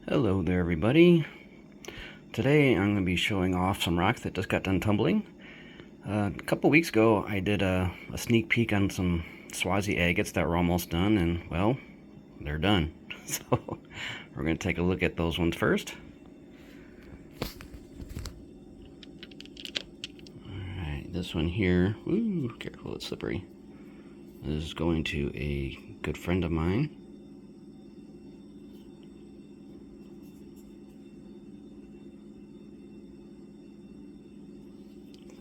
Hello there, everybody. Today I'm going to be showing off some rocks that just got done tumbling. A couple weeks ago I did a sneak peek on some Swazi agates that were almost done, and well, they're done. So we're going to take a look at those ones first. Alright, this one here, ooh, careful, it's slippery. This is going to a good friend of mine.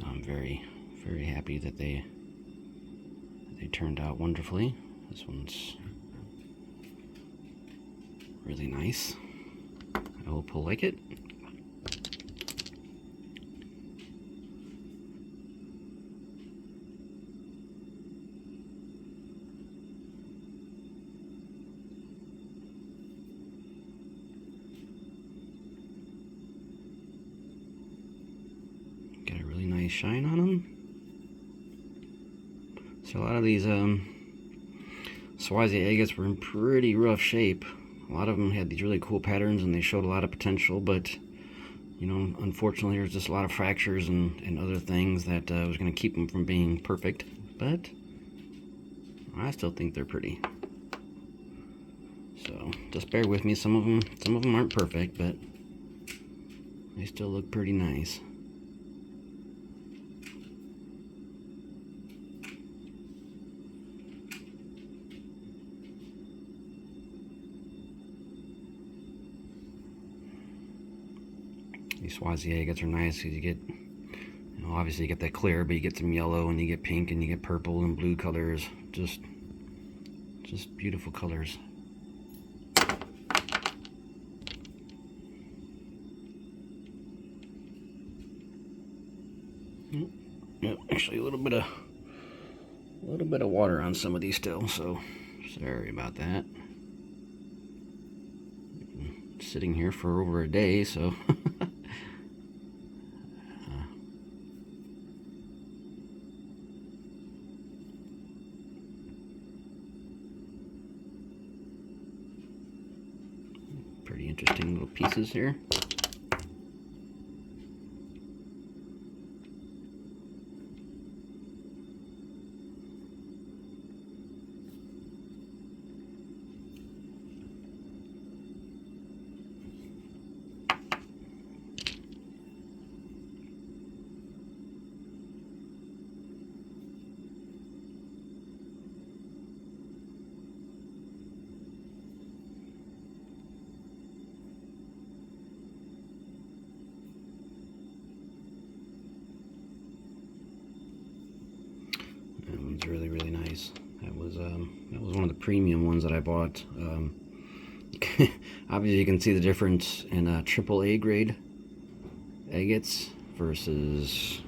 I'm very happy that they turned out wonderfully. This one's really nice. I hope he'll like it. Got a really nice shine on them. So a lot of these Swazi agates were in pretty rough shape. A lot of them had these really cool patterns and they showed a lot of potential, but you know, unfortunately there's just a lot of fractures and other things that was going to keep them from being perfect, but I still think they're pretty. So just bear with me. Some of them aren't perfect, but they still look pretty nice. These Swazi agates are nice because you get, you know, obviously you get that clear, but you get some yellow and you get pink and you get purple and blue colors. Just beautiful colors. Yep, actually a little bit of water on some of these still, so sorry about that. Sitting here for over a day, so pretty interesting little pieces here. That one's really nice. That was one of the premium ones that I bought. Obviously, you can see the difference in AAA grade agates versus,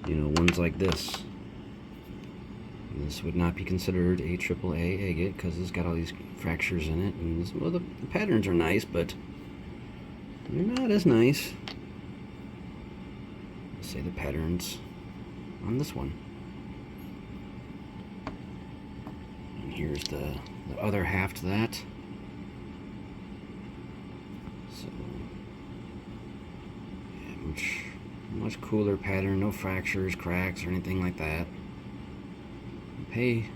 you know, ones like this. This would not be considered a AAA agate because it's got all these fractures in it, and well, the patterns are nice, but they're not as nice. Let's say the patterns on this one. And here's the other half to that. So yeah, much cooler pattern, no fractures, cracks, or anything like that. You pay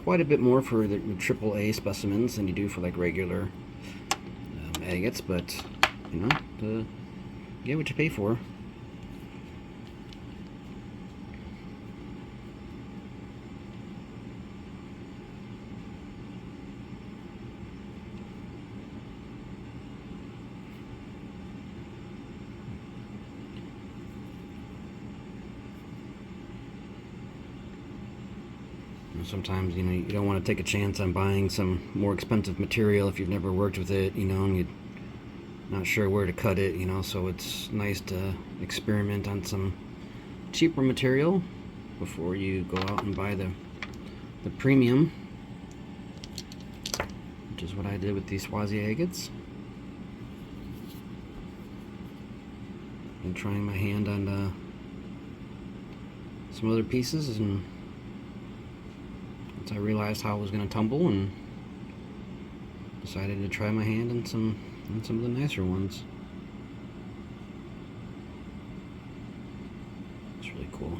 quite a bit more for the AAA specimens than you do for like regular agates, but you know, you get what you pay for. Sometimes, you know, you don't want to take a chance on buying some more expensive material if you've never worked with it, you know, and you're not sure where to cut it, you know, so it's nice to experiment on some cheaper material before you go out and buy the premium, which is what I did with these Swazi agates. And trying my hand on some other pieces, and once I realized how it was going to tumble, and decided to try my hand on some and some of the nicer ones. It's really cool.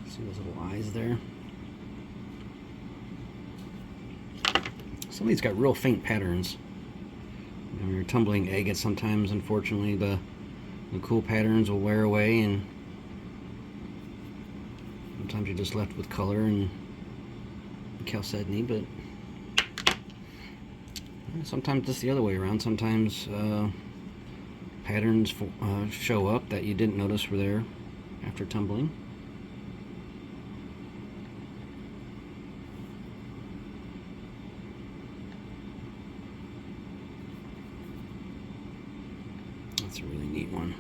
See those little eyes there? Some of these got real faint patterns. When you're tumbling agates, sometimes, unfortunately, the cool patterns will wear away, and sometimes you're just left with color and chalcedony, but sometimes just the other way around. Sometimes patterns show up that you didn't notice were there after tumbling. That's a really neat one.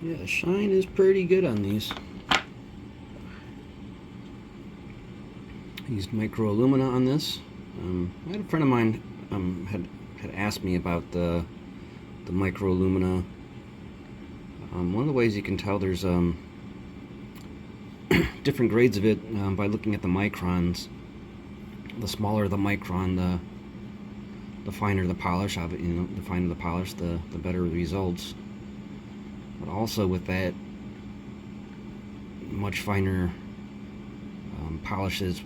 Yeah, the shine is pretty good on these. I used micro alumina on this. I had a friend of mine had asked me about the micro alumina. One of the ways you can tell there's different grades of it by looking at the microns. The smaller the micron, the finer the polish of it. You know, the finer the polish, the better the results. But also with that, much finer polishes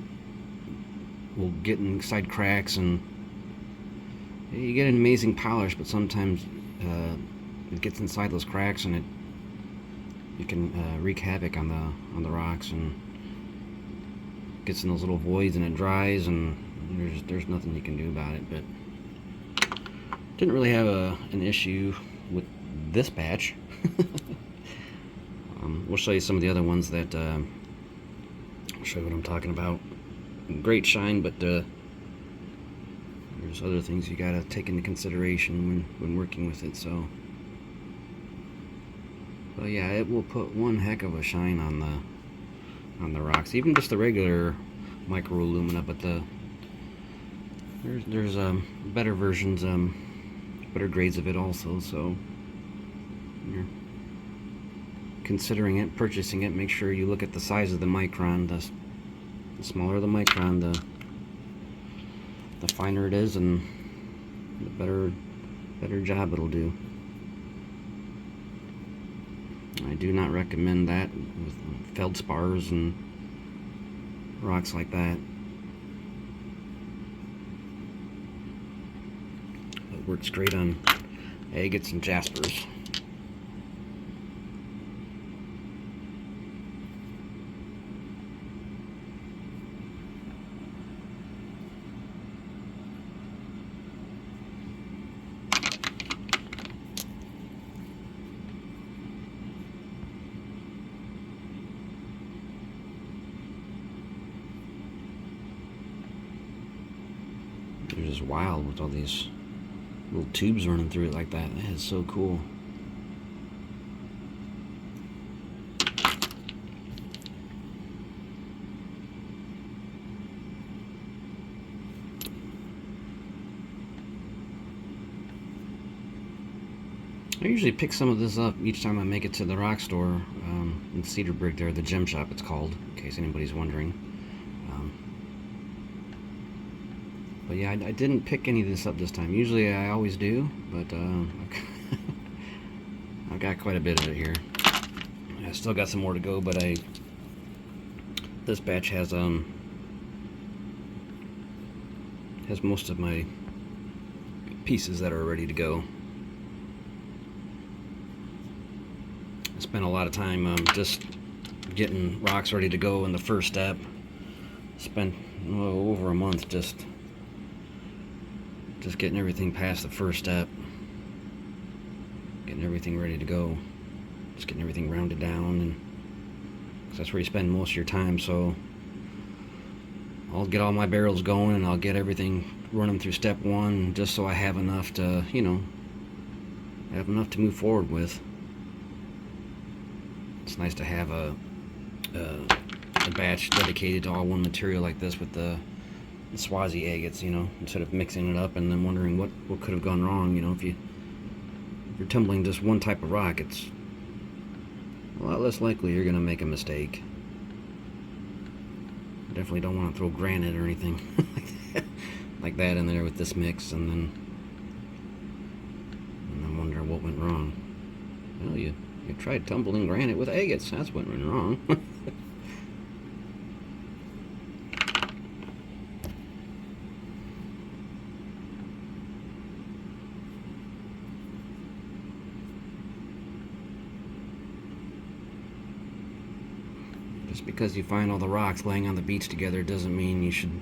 will get inside cracks, and you get an amazing polish, but sometimes it gets inside those cracks, and it can wreak havoc on the rocks, and gets in those little voids, and it dries, and there's nothing you can do about it. But didn't really have an issue with this batch. We'll show you some of the other ones that I'll show you what I'm talking about. Great shine, but there's other things you gotta take into consideration when working with it. So, but yeah, it will put one heck of a shine on the rocks, even just the regular micro alumina. But there's better versions, better grades of it also. So, you're considering it, purchasing it, make sure you look at the size of the micron. The smaller the micron, the finer it is, and the better job it'll do. I do not recommend that with feldspars and rocks like that. It works great on agates and jaspers. They're just wild with all these little tubes running through it like that. That is so cool. I usually pick some of this up each time I make it to the rock store in Cedarbrig there, the gem shop it's called, in case anybody's wondering. But yeah, I didn't pick any of this up this time. Usually I always do, but I've got quite a bit of it here. I still got some more to go, but this batch has most of my pieces that are ready to go. I spent a lot of time just getting rocks ready to go in the first step. Spent over a month just getting everything past the first step, getting everything ready to go, just getting everything rounded down, and 'cause that's where you spend most of your time. So I'll get all my barrels going, and I'll get everything running through step one, just so I have enough to, you know, move forward with. It's nice to have a batch dedicated to all one material like this with the Swazi agates, you know, instead of mixing it up and then wondering what could have gone wrong. You know, if you're tumbling just one type of rock, it's a lot less likely you're going to make a mistake. Definitely don't want to throw granite or anything like that. like that in there with this mix, and I'm wondering what went wrong. Well, you tried tumbling granite with agates. That's what went wrong. Just because you find all the rocks laying on the beach together doesn't mean you should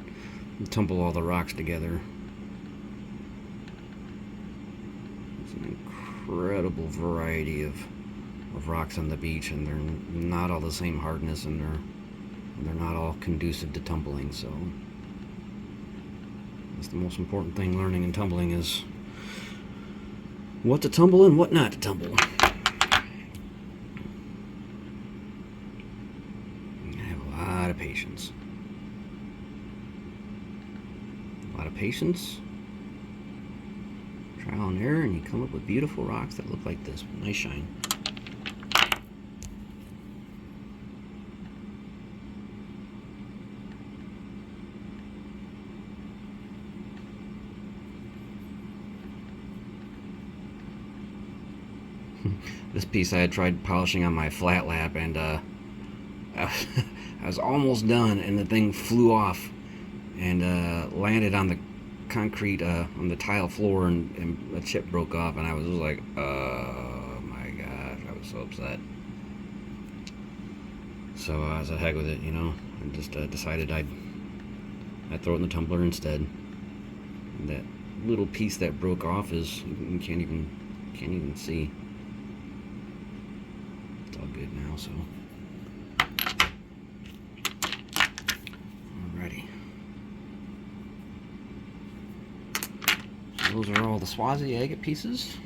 tumble all the rocks together. It's an incredible variety of rocks on the beach, and they're not all the same hardness, and they're not all conducive to tumbling. So that's the most important thing learning in tumbling, is what to tumble and what not to tumble. Patience. A lot of patience, trial and error, and you come up with beautiful rocks that look like this. Nice shine. This piece I had tried polishing on my flat lap, and I was almost done, and the thing flew off and landed on the concrete, on the tile floor, and a chip broke off, and I was just like, oh my gosh, I was so upset. So I was a heck with it, you know. I just decided I'd throw it in the tumbler instead. And that little piece that broke off is, you can't even see. It's all good now, so. Those are all the Swazi agate pieces.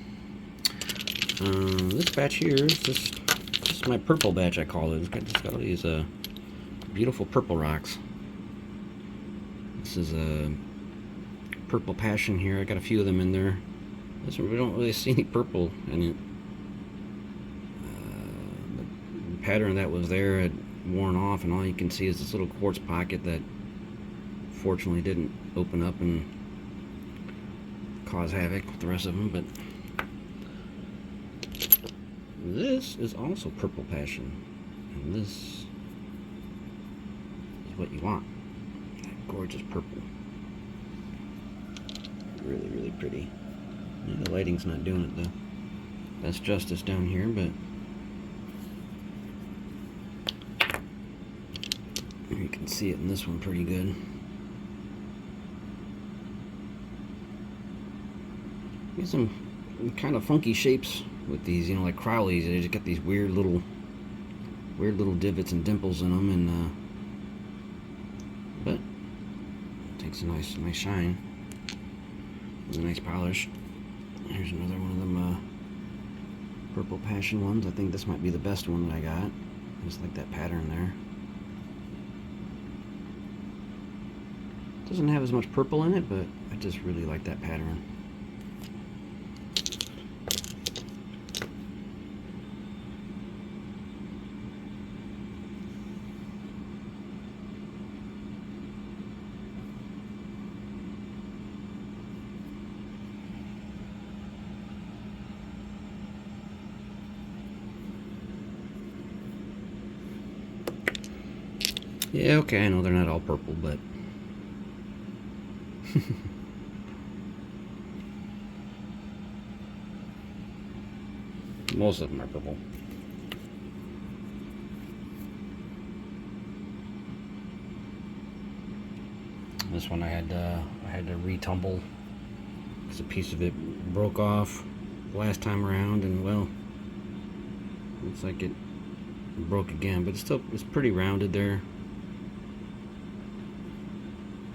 This batch here is just my purple batch, I call it. It's got all these beautiful purple rocks. This is a purple passion here. I got a few of them in there. This one, we don't really see any purple in it. The pattern that was there had worn off, and all you can see is this little quartz pocket that fortunately didn't open up and cause havoc with the rest of them. But this is also purple passion, and this is what you want. That gorgeous purple. Really, really pretty. Yeah, the lighting's not doing it though. That's justice down here, but you can see it in this one pretty good. Get some kind of funky shapes with these, you know, like Crowleys. They just got these weird little divots and dimples in them, and but it takes a nice shine with a nice polish. Here's another one of them purple passion ones. I think this might be the best one that I got. I just like that pattern there. Doesn't have as much purple in it, but I just really like that pattern. Yeah, okay, I know they're not all purple, but most of them are purple. This one I had to retumble because a piece of it broke off last time around, and well, looks like it broke again, but it's pretty rounded there.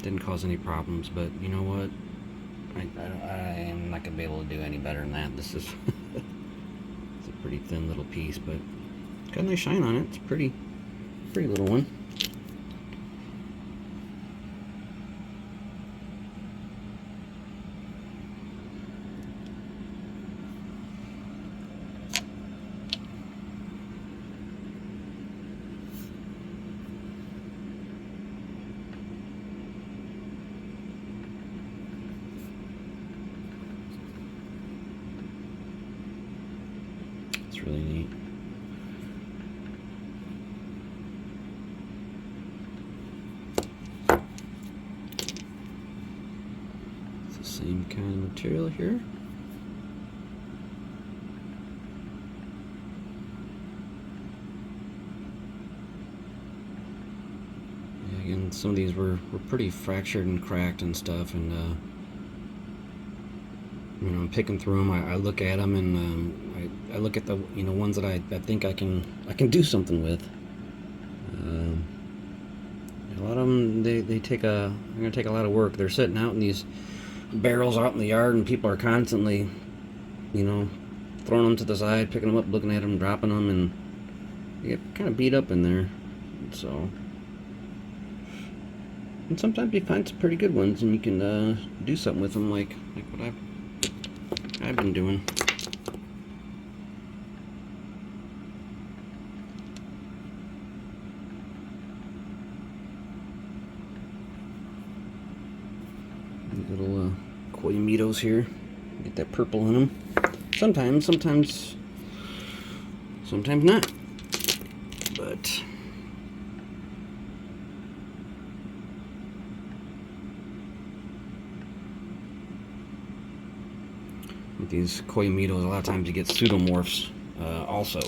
Didn't cause any problems, but you know what? I am not gonna be able to do any better than that. This is it's a pretty thin little piece, but it's got a nice shine on it. It's a pretty little one. That's really neat. It's the same kind of material here. Again, some of these were pretty fractured and cracked and stuff, and you know, I'm picking through them. I look at them, and I look at the ones that I think I can do something with. A lot of them they're gonna take a lot of work. They're sitting out in these barrels out in the yard, and people are constantly, you know, throwing them to the side, picking them up, looking at them, dropping them, and they get kind of beat up in there. So. And sometimes you find some pretty good ones, and you can do something with them, like what I've been doing. Little Koyamitos here. Get that purple in them. Sometimes not. But. With these Koyamitos, a lot of times you get pseudomorphs also.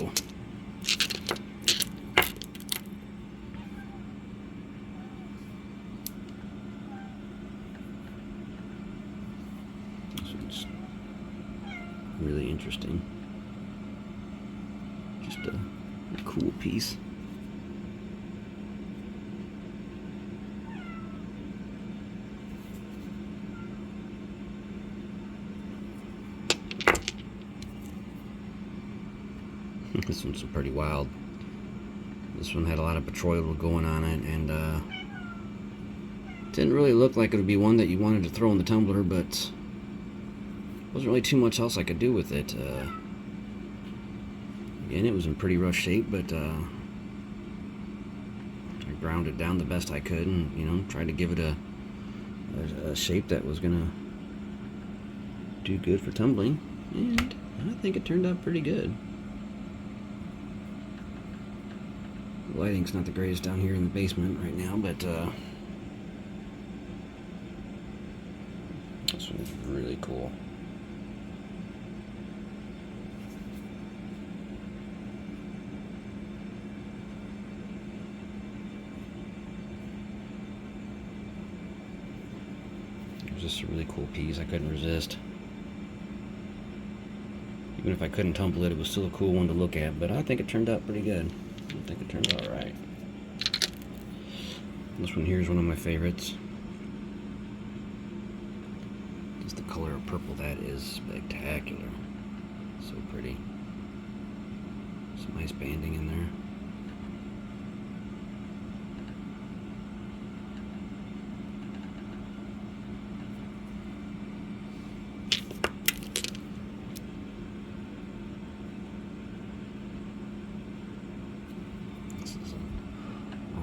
This one's really interesting. Just a cool piece. This one's pretty wild. This one had a lot of petroleum going on it, and didn't really look like it would be one that you wanted to throw in the tumbler, but wasn't really too much else I could do with it. Again, it was in pretty rough shape, but I ground it down the best I could, and tried to give it a shape that was gonna do good for tumbling, and I think it turned out pretty good. The lighting's not the greatest down here in the basement right now, but this one's really cool. It was just a really cool piece. I couldn't resist. Even if I couldn't tumble it, it was still a cool one to look at, but I think it turned out pretty good. I think it turned out alright. This one here is one of my favorites. Just the color of purple, that is spectacular. So pretty. Some nice banding in there.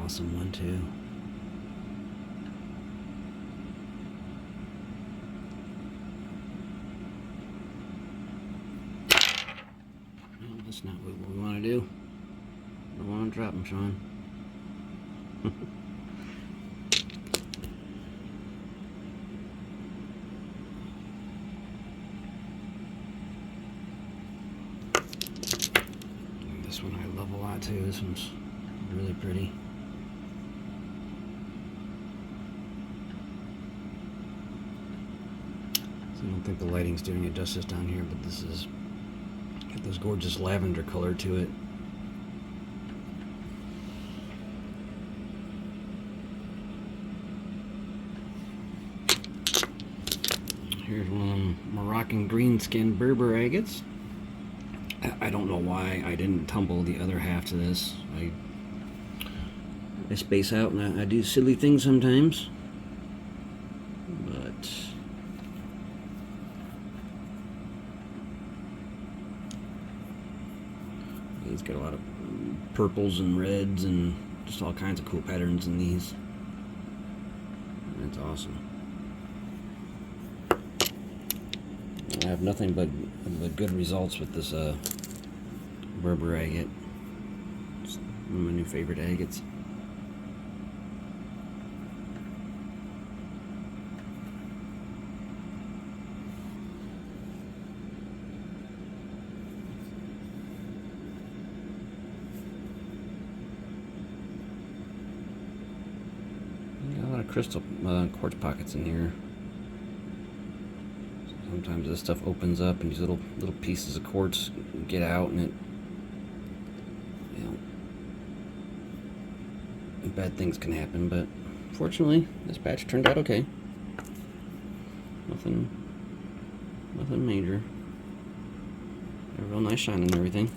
Awesome one too. No, that's not what we want to do. I don't want to drop them, Sean. This one I love a lot too. This one's really pretty. I don't think the lighting's doing it justice down here, but this is got this gorgeous lavender color to it. Here's one of them Moroccan green-skinned Berber agates. I don't know why I didn't tumble the other half to this. I space out and I do silly things sometimes. But it's got a lot of purples and reds and just all kinds of cool patterns in these. That's awesome. I have nothing but good results with this Berber agate. It's one of my new favorite agates. Got a lot of crystal quartz pockets in here. Sometimes this stuff opens up and these little pieces of quartz get out, and it, you know, bad things can happen. But fortunately, this batch turned out okay. Nothing major. A real nice shine and everything.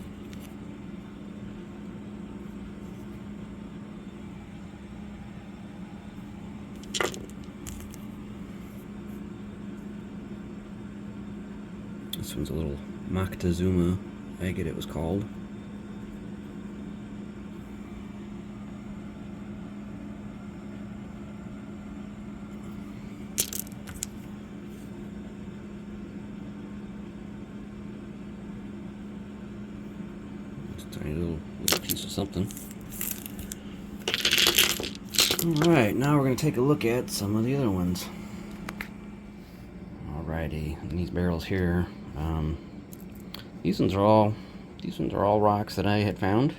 This one's a little Moctezuma agate, it was called. Just a tiny little piece of something. Alright, now we're going to take a look at some of the other ones. Alrighty, and these barrels here. These ones are all rocks that I had found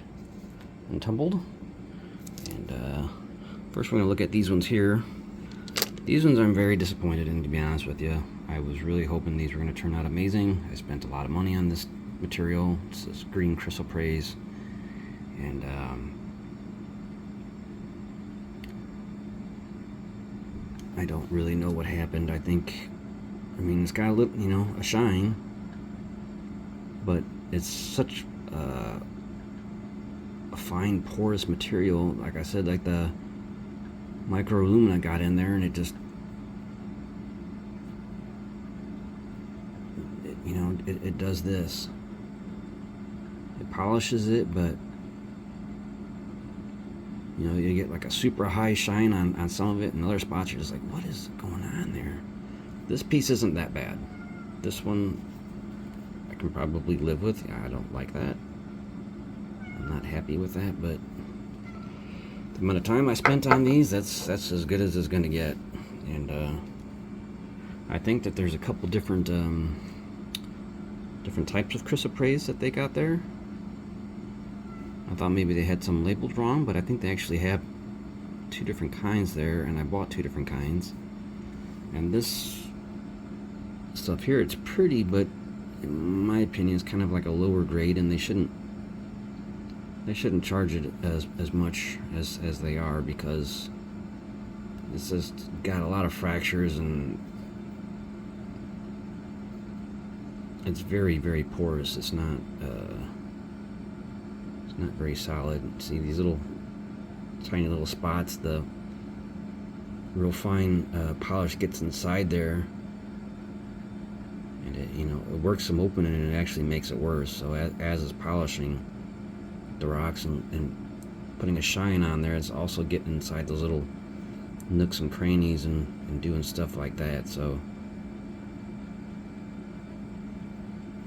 and tumbled. And first we're gonna look at these ones here. These ones I'm very disappointed in, to be honest with you. I was really hoping these were gonna turn out amazing. I spent a lot of money on this material. It's this green chrysoprase, and I don't really know what happened. I mean, it's got a little, you know, a shine, but it's such a fine porous material. Like I said, like the microlumina got in there, and it just, it does this. It polishes it, but you know, you get like a super high shine on some of it, and other spots you're just like, what is going on there? This piece isn't that bad. This one I can probably live with. Yeah, I don't like that. I'm not happy with that, but the amount of time I spent on these, that's as good as it's gonna get. And I think that there's a couple different types of chrysoprase that they got there. I thought maybe they had some labeled wrong, but I think they actually have two different kinds there, and I bought two different kinds. And this stuff here, it's pretty, but in my opinion, it's kind of like a lower grade, and they shouldn't charge it as much as they are, because it's just got a lot of fractures, and it's very, very porous. It's not very solid. See these little tiny little spots? The real fine polish gets inside there, and it, it works them open, and it actually makes it worse. So as it's polishing the rocks and putting a shine on there, it's also getting inside those little nooks and crannies and doing stuff like that. So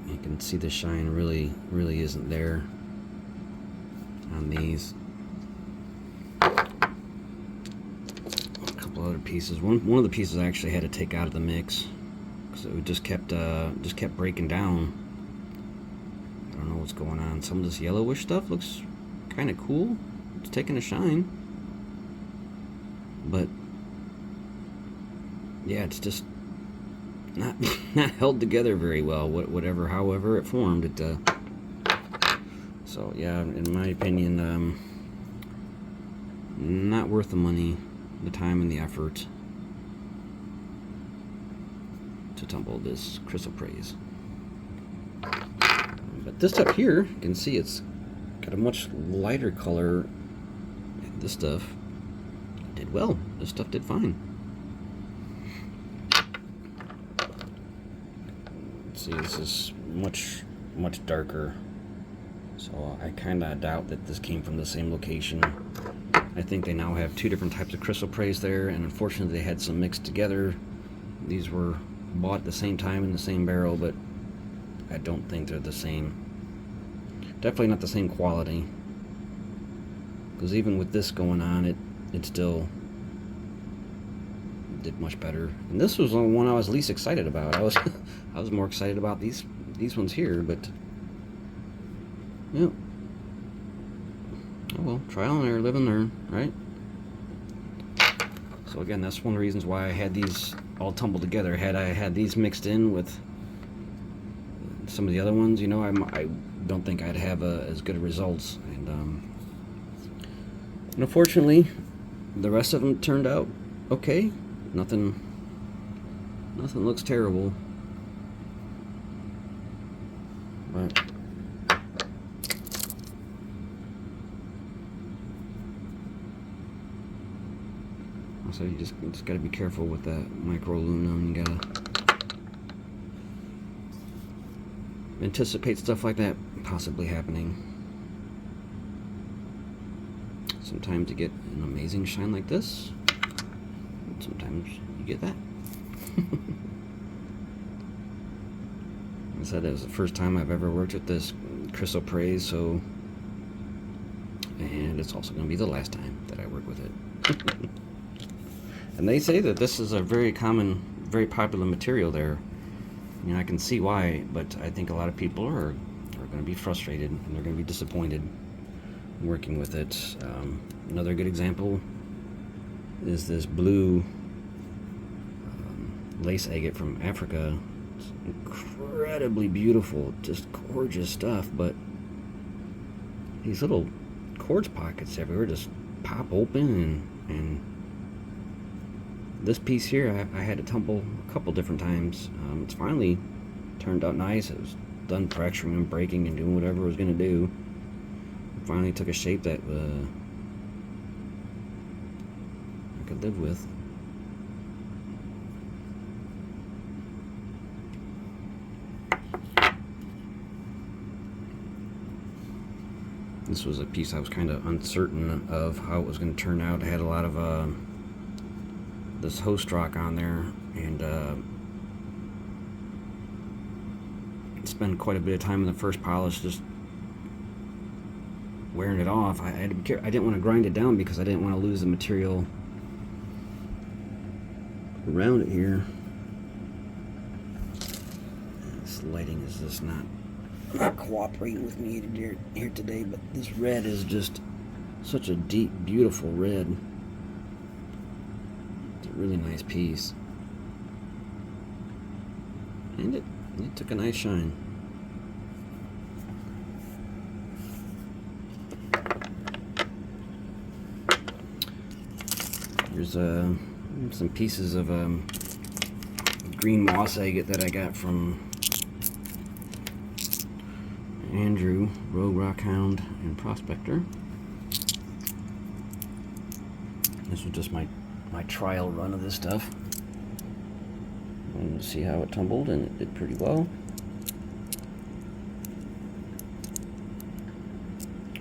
you can see the shine really isn't there on these. A couple other pieces. One of the pieces I actually had to take out of the mix because it just kept breaking down. I don't know what's going on. Some of this yellowish stuff looks kind of cool. It's taking a shine, but yeah, it's just not held together very well. However it formed, it. So yeah, in my opinion, not worth the money, the time, and the effort to tumble this chrysoprase. But this up here, you can see it's got a much lighter color. This stuff did well. This stuff did fine. Let's see, this is much darker. So I kind of doubt that this came from the same location. I think they now have two different types of chrysoprase there, and unfortunately they had some mixed together. These were bought at the same time in the same barrel, but I don't think they're the same. definitely not the same quality. Because even with this going on, it still did much better. And this was the one I was least excited about. I was I was more excited about these ones here, but yeah. Oh well, trial and error, live and learn, right? So again, that's one of the reasons why I had these all tumbled together. Had I had these mixed in with some of the other ones, you know, I don't think I'd have as good of results. And unfortunately, the rest of them turned out okay. Nothing looks terrible. But so you just got to be careful with that micro aluminum. You gotta anticipate stuff like that possibly happening. Sometimes you get an amazing shine like this. Sometimes you get that. I said it was the first time I've ever worked with this crystal praise, so, and it's also going to be the last time that I work with it. And they say that this is a very common, very popular material there. You know, I can see why, but I think a lot of people are going to be frustrated and they're going to be disappointed working with it. Another good example is this blue lace agate from Africa. It's incredibly beautiful, just gorgeous stuff, but these little quartz pockets everywhere just pop open, and this piece here I had to tumble a couple different times. It's finally turned out nice. It was done fracturing and breaking and doing whatever it was going to do. It finally took a shape that I could live with. This was a piece I was kind of uncertain of how it was going to turn out. I had a lot of this host rock on there, and spent quite a bit of time in the first polish just wearing it off. I had to be careful. I didn't want to grind it down because I didn't want to lose the material around it here. This lighting is just not cooperating with me here today, but this red is just such a deep, beautiful red. It's a really nice piece, and it took a nice shine. Here's some pieces of green moss agate that I got from Andrew, Rogue Rockhound and Prospector. This was just my trial run of this stuff. Wanted to see how it tumbled, and it did pretty well.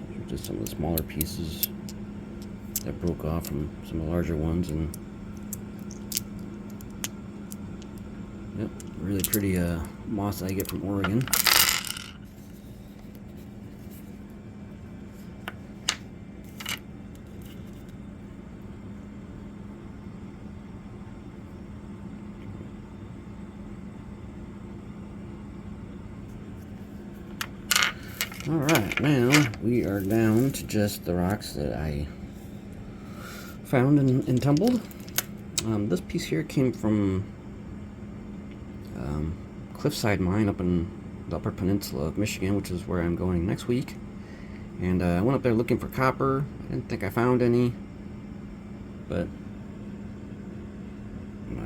These are just some of the smaller pieces that broke off from some of the larger ones, and yep, really pretty moss agate from Oregon. Alright, now we are down to just the rocks that I found and tumbled. This piece here came from Cliffside Mine up in the Upper Peninsula of Michigan, which is where I'm going next week. And I went up there looking for copper. I didn't think I found any, but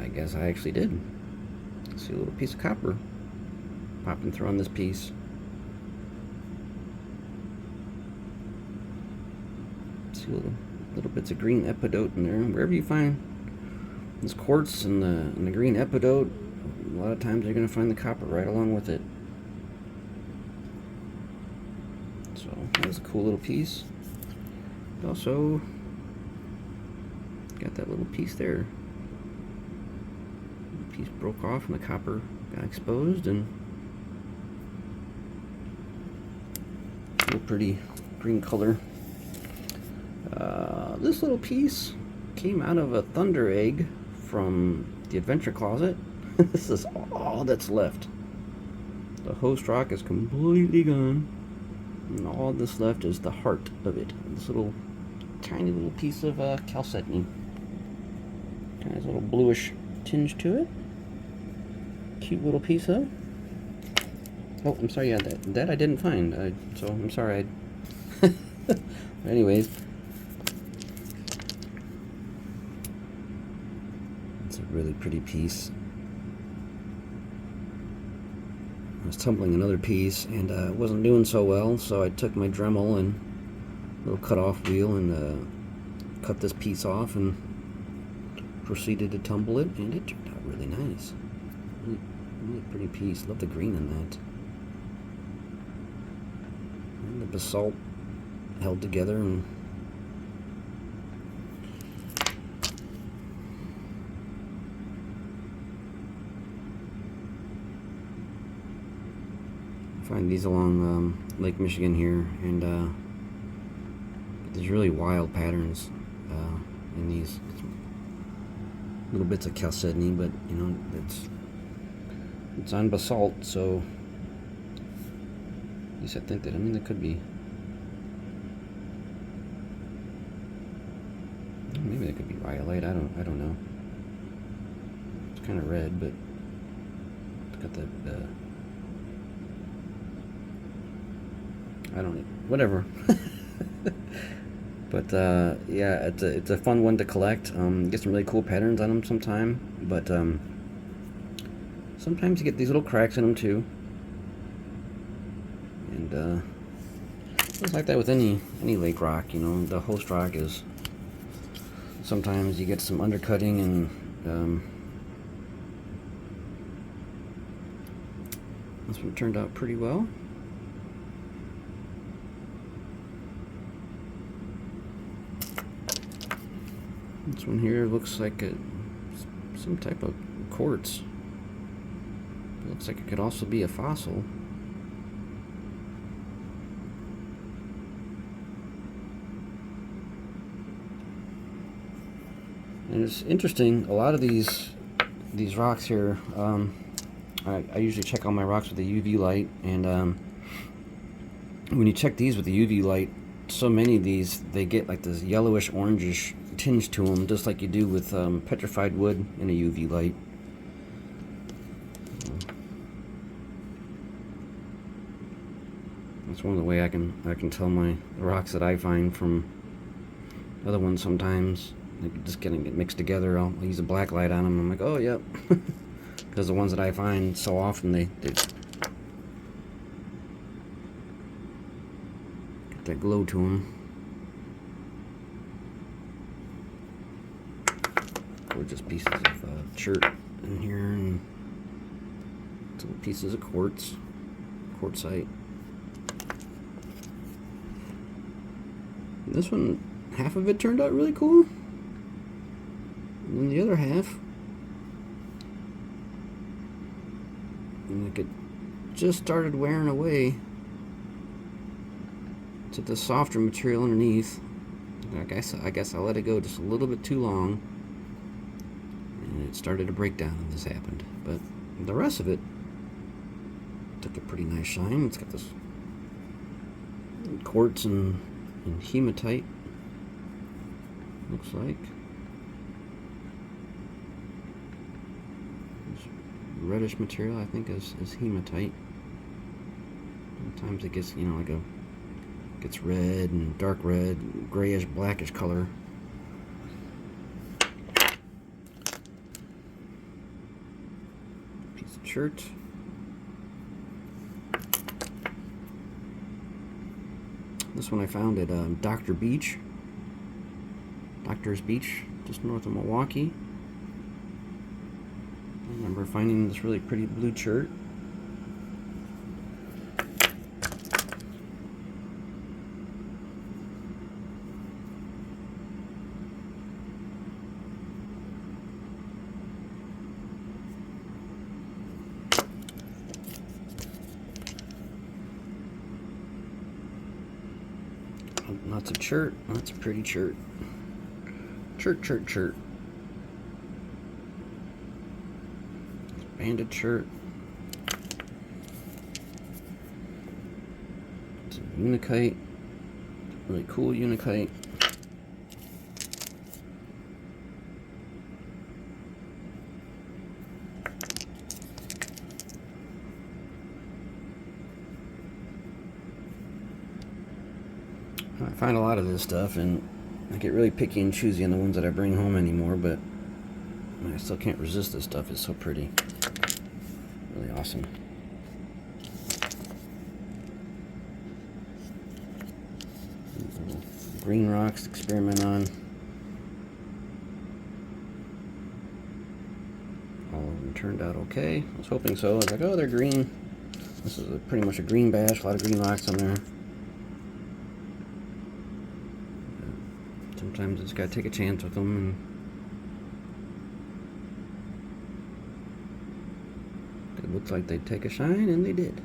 I guess I actually did. See a little piece of copper popping through on this piece. See little bits of green epidote in there. Wherever you find this quartz and the green epidote, a lot of times you're going to find the copper right along with it. So that was a cool little piece. Also got that little piece there. The piece broke off and the copper got exposed, and pretty green color. This little piece came out of a thunder egg from the adventure closet. This is all that's left. The host rock is completely gone, and all that's left is the heart of it. This little tiny little piece of chalcedony. Kind of a little bluish tinge to it. Cute little piece though. Oh, I'm sorry, yeah, that I didn't find, so I'm sorry. Anyways, it's a really pretty piece. I was tumbling another piece, and it wasn't doing so well, so I took my Dremel and little cut-off wheel and cut this piece off and proceeded to tumble it, and it turned out really nice. Really pretty piece. Love the green in that. And the basalt held together, and find these along Lake Michigan here, and there's really wild patterns in these little bits of chalcedony, but you know, it's on basalt, so at least I think that, I mean, there could be, maybe there could be rhyolite. I don't know. It's kind of red, but it's got the I don't know, whatever. But yeah, it's a fun one to collect. Get some really cool patterns on them sometime, but sometimes you get these little cracks in them too. And it's like that with any lake rock, you know. The host rock is, sometimes you get some undercutting, and this one turned out pretty well. This one here looks like some type of quartz. It looks like it could also be a fossil. And it's interesting, a lot of these rocks here, I usually check all my rocks with a UV light, and when you check these with the UV light, so many of these, they get like this yellowish, orangish tinge to them, just like you do with petrified wood in a UV light. That's one of the way I can tell the rocks that I find from other ones. Sometimes they just get mixed together. I'll use a black light on them. I'm like, oh yep, because the ones that I find so often they get that glow to them. Gorgeous pieces of chert in here, and little pieces of quartzite. And this one, half of it turned out really cool, and then the other half, like, it just started wearing away to the softer material underneath. I guess I let it go just a little bit too long, and it started to break down, and this happened. But the rest of it took a pretty nice shine. It's got this quartz and hematite, looks like. This reddish material, I think, is hematite. Sometimes it gets, you know, like gets red and dark red, grayish, blackish color. Piece of chert. This one I found at Doctor's Beach, just north of Milwaukee. I remember finding this really pretty blue chert. Lots of chert. Lots of pretty chert. Chert, chert, chert. Banded chert. It's a unikite. Really cool unikite. I find a lot of this stuff, and I get really picky and choosy on the ones that I bring home anymore, but I still can't resist this stuff. It's so pretty. Really awesome. Green rocks to experiment on. All of them turned out okay. I was hoping so. I was like, oh, they're green. This is pretty much a green bash. A lot of green rocks on there. Sometimes you just gotta take a chance with them. And it looks like they'd take a shine, and they did.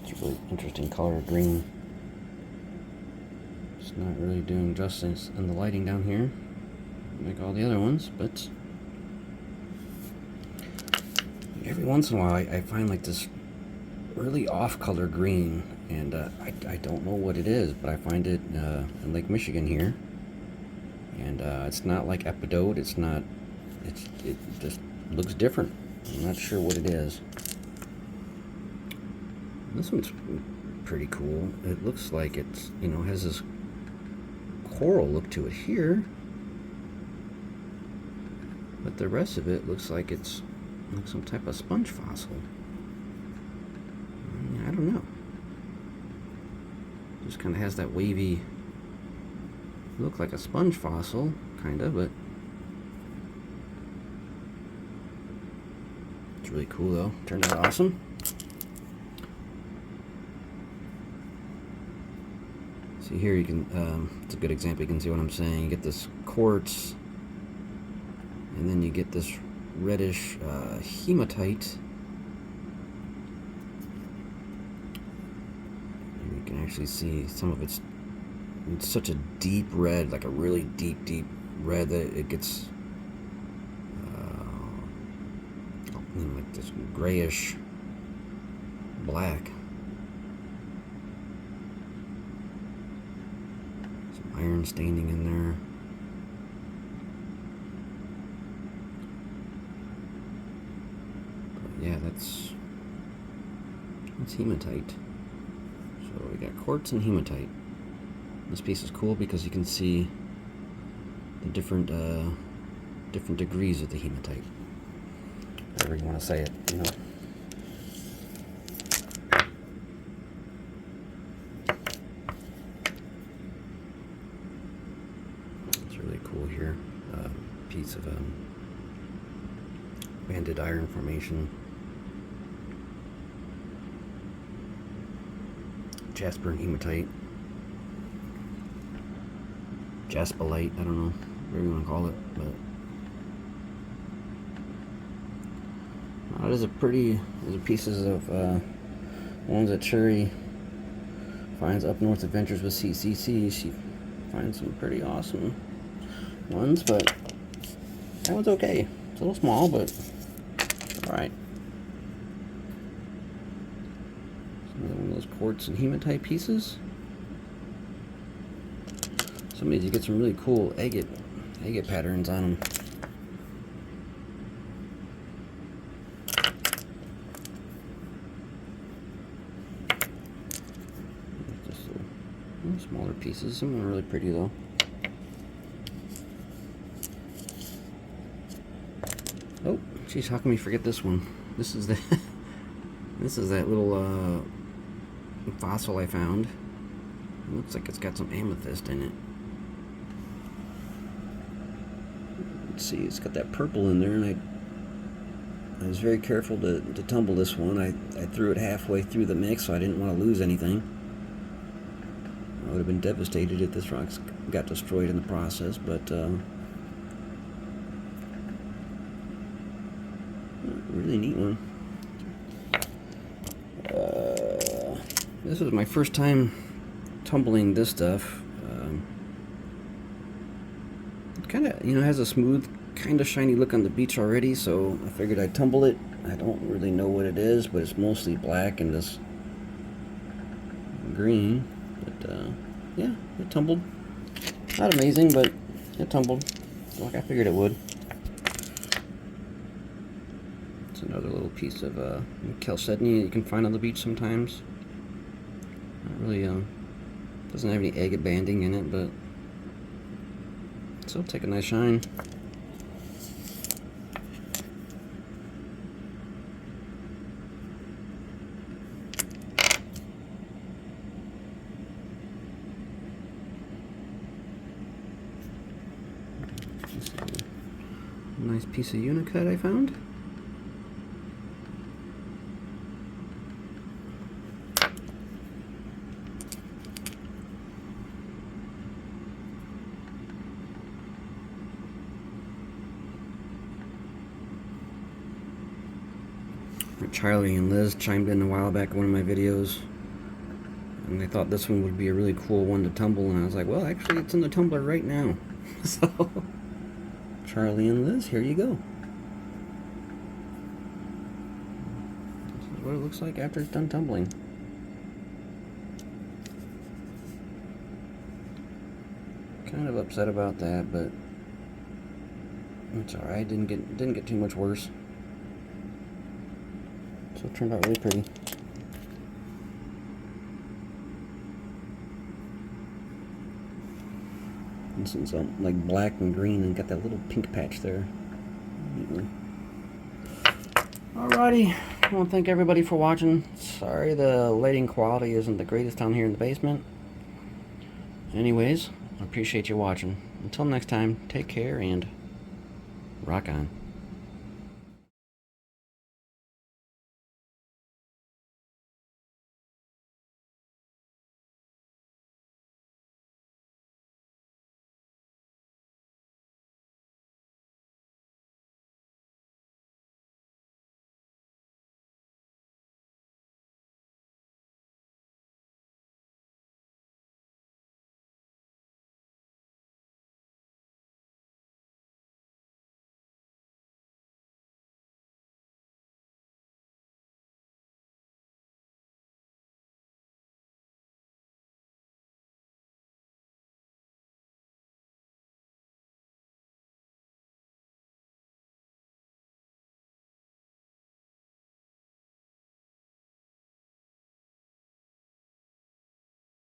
It's a really interesting color, green. It's not really doing justice in the lighting down here, like all the other ones, but every once in a while I find like this really off-color green, and I don't know what it is, but I find it in Lake Michigan here, and it's not like epidote. It's not. It just looks different. I'm not sure what it is. This one's pretty cool. It looks like it's, you know, has this coral look to it here, but the rest of it looks like it's like some type of sponge fossil. I don't know. Just kind of has that wavy look, like a sponge fossil, kind of, but it's really cool though. Turned out awesome. See here, you can, it's a good example, you can see what I'm saying. You get this quartz, and then you get this reddish hematite. And you can actually see some of it's such a deep red, like a really deep red, that it gets like this grayish black. Iron staining in there. But yeah, that's hematite. So we got quartz and hematite. This piece is cool because you can see the different degrees of the hematite. However you want to say it, you know. Really cool here. Piece of banded iron formation. Jasper and hematite. Jasperite, I don't know, whatever you want to call it, but these are pieces of ones that Cherry finds up north adventures with CCC. She finds some pretty awesome ones, but that one's okay. It's a little small, but alright. Another one of those quartz and hematite pieces. Some of these you get some really cool agate patterns on them. Just little smaller pieces. Some are really pretty though. Oh, geez, how can we forget this one? This is the this is that little fossil I found. It looks like it's got some amethyst in it. Let's see, it's got that purple in there, and I was very careful to tumble this one. I threw it halfway through the mix, so I didn't want to lose anything. would have been devastated if this rock got destroyed in the process, but really neat one. This was my first time tumbling this stuff. It kind of, has a smooth, kind of shiny look on the beach already, so I figured I'd tumble it. I don't really know what it is, but it's mostly black and this green. But yeah, it tumbled. Not amazing, but it tumbled like I figured it would. It's another little piece of chalcedony you can find on the beach sometimes. Not really, doesn't have any agate banding in it, but still take a nice shine. Nice piece of unicut I found. Charlie and Liz chimed in a while back in one of my videos, and they thought this one would be a really cool one to tumble, and I was like, well, actually it's in the tumbler right now. So Charlie and Liz, here you go. This is what it looks like after it's done tumbling. Kind of upset about that, but it's alright. Didn't get too much worse. So it turned out really pretty. This is like black and green and got that little pink patch there. Alrighty, I want to thank everybody for watching. Sorry the lighting quality isn't the greatest down here in the basement. Anyways, I appreciate you watching. Until next time, take care and rock on.